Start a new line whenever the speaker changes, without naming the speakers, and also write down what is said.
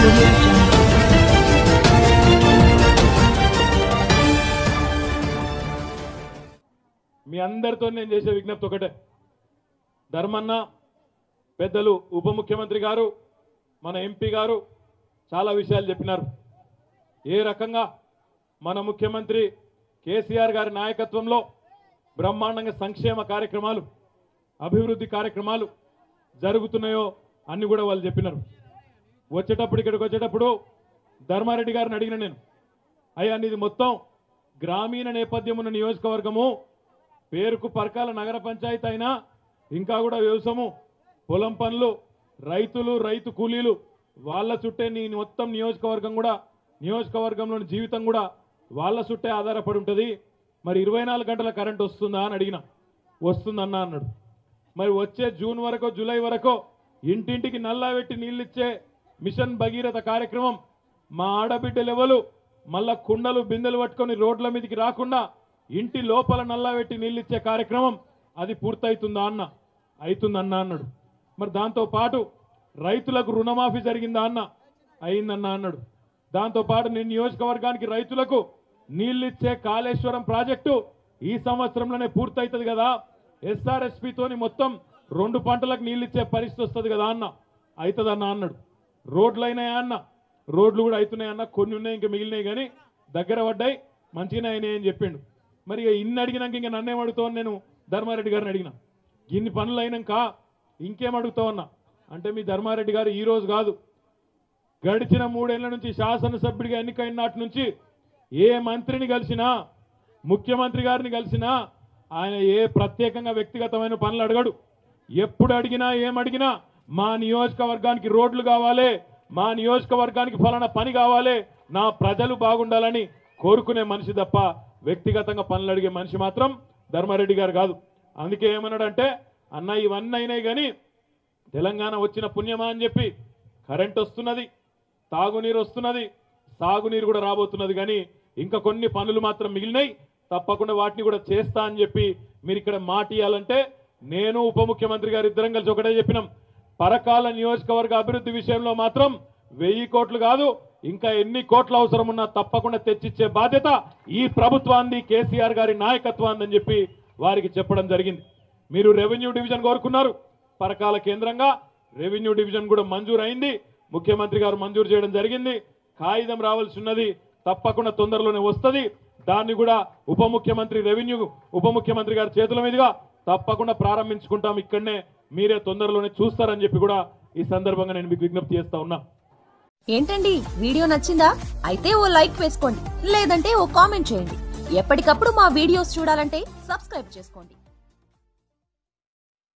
Audio Jungle.
మీ అందరితో నేను చేసే విజ్ఞప్తి ఒకటే, ధర్మన్న పెద్దలు ఉప ముఖ్యమంత్రి గారు మన ఎంపీ గారు చాలా విషయాలు చెప్పినారు. ఏ రకంగా మన ముఖ్యమంత్రి కేసీఆర్ గారి నాయకత్వంలో బ్రహ్మాండంగా సంక్షేమ కార్యక్రమాలు అభివృద్ధి కార్యక్రమాలు జరుగుతున్నాయో అన్ని కూడా వాళ్ళు చెప్పినారు. ఇక్కడికి వచ్చేటప్పుడు ధర్మారెడ్డి గారిని అడిగిన నేను, అయ్యా ఇది మొత్తం గ్రామీణ నేపథ్యం ఉన్న నియోజకవర్గము, పేరుకు పరకాల నగర పంచాయతీ అయినా ఇంకా కూడా వ్యవసాయము పొలం పనులు రైతులు రైతు కూలీలు వాళ్ళ చుట్టే నీ మొత్తం నియోజకవర్గంలోని జీవితం కూడా వాళ్ళ చుట్టే ఆధారపడి ఉంటుంది. మరి 24 గంటల కరెంట్ వస్తుందా అని అడిగిన. వస్తుందన్నా అన్నాడు. మరి వచ్చే జూన్ వరకు జూలై వరకు ఇంటింటికి నల్లా పెట్టి నీళ్ళిచ్చే మిషన్ భగీరథ కార్యక్రమం మా ఆడబిడ్డలు ఎవరు మళ్ళా కుండలు బిందెలు పట్టుకొని రోడ్ల మీదకి రాకుండా ఇంటి లోపల నల్లా పెట్టి నీళ్ళిచ్చే కార్యక్రమం అది పూర్తవుతుందా అన్న. అవుతుందన్నా అన్నాడు. మరి దాంతో పాటు రైతులకు రుణమాఫీ జరిగిందా అన్న. అయిందన్నా అన్నాడు. దాంతో పాటు నేను నియోజకవర్గానికి రైతులకు నీళ్ళిచ్చే కాళేశ్వరం ప్రాజెక్టు ఈ సంవత్సరంలోనే పూర్తవుతుంది కదా, SRSP తోని మొత్తం 2 పంటలకు నీళ్ళిచ్చే పరిస్థితి వస్తుంది కదా అన్న. అవుతుందన్నా అన్నాడు. రోడ్లు అయినాయా అన్న. రోడ్లు కూడా అవుతున్నాయన్న, కొన్ని ఉన్నాయి ఇంకా మిగిలినాయి కానీ దగ్గర పడ్డాయి మంచిగానే అయినాయి అని చెప్పిండు. మరి ఇన్ని అడిగినాక ఇంకా నన్నేం అడుగుతావు నేను ధర్మారెడ్డి గారిని అడిగిన. ఇన్ని పనులు అయినాక ఇంకేం అడుగుతావు అన్న అంటే, మీ ధర్మారెడ్డి గారు ఈ రోజు కాదు, గడిచిన 3 ఏళ్ల నుంచి శాసనసభ్యుడిగా ఎన్నికైన నాటి నుంచి ఏ మంత్రిని కలిసినా ముఖ్యమంత్రి గారిని కలిసినా ఆయన ఏ ప్రత్యేకంగా వ్యక్తిగతమైన పనులు అడగడు. ఎప్పుడు అడిగినా ఏమడిగినా మా నియోజకవర్గానికి రోడ్లు కావాలి, మా నియోజకవర్గానికి ఫలానా పని కావాలి, నా ప్రజలు బాగుండాలని కోరుకునే మనిషి తప్ప వ్యక్తిగతంగా పనులు అడిగే మనిషి మాత్రం ధర్మారెడ్డి గారు కాదు. అందుకే ఏమన్నాడంటే, అన్న ఇవన్నీ అయినాయి కానీ తెలంగాణ వచ్చిన పుణ్యమా అని చెప్పి కరెంట్ వస్తున్నది, తాగునీరు వస్తున్నది, సాగునీరు కూడా రాబోతున్నది, కానీ ఇంకా కొన్ని పనులు మాత్రం మిగిలినాయి, తప్పకుండా వాటిని కూడా చేస్తా అని చెప్పి మీరు ఇక్కడ మాట ఇవ్వాలంటే, నేను ఉప ముఖ్యమంత్రి గారు ఇద్దరం కలిసి ఒకటే చెప్పినాం, పరకాల నియోజకవర్గ అభివృద్ధి విషయంలో మాత్రం 1000 కోట్లు కాదు ఇంకా ఎన్ని కోట్ల అవసరం ఉన్నా తప్పకుండా తెచ్చిచ్చే బాధ్యత ఈ ప్రభుత్వాన్ని కేసీఆర్ గారి నాయకత్వాన్ని అని చెప్పి వారికి చెప్పడం జరిగింది. మీరు రెవెన్యూ డివిజన్ కోరుకున్నారు, పరకాల కేంద్రంగా రెవెన్యూ డివిజన్ కూడా మంజూరు అయింది, ముఖ్యమంత్రి గారు మంజూరు చేయడం జరిగింది. కాగితం రావాల్సి ఉన్నది, తప్పకుండా తొందరలోనే వస్తుంది. దాన్ని కూడా ఉప ముఖ్యమంత్రి గారి చేతుల మీదుగా తప్పకుండా ప్రారంభించుకుంటాం. ఇక్కడనే మీరే తొందరలోనే చూస్తారని చెప్పి కూడా ఈ సందర్భంగా నేను మీకు విజ్ఞప్తి చేస్తా ఉన్నా.
ఏంటండి వీడియో నచ్చిందా? అయితే ఓ లైక్ వేసుకోండి, లేదంటే ఓ కామెంట్ చేయండి. ఎప్పటికప్పుడు మా వీడియోస్ చూడాలంటే సబ్స్క్రైబ్ చేసుకోండి.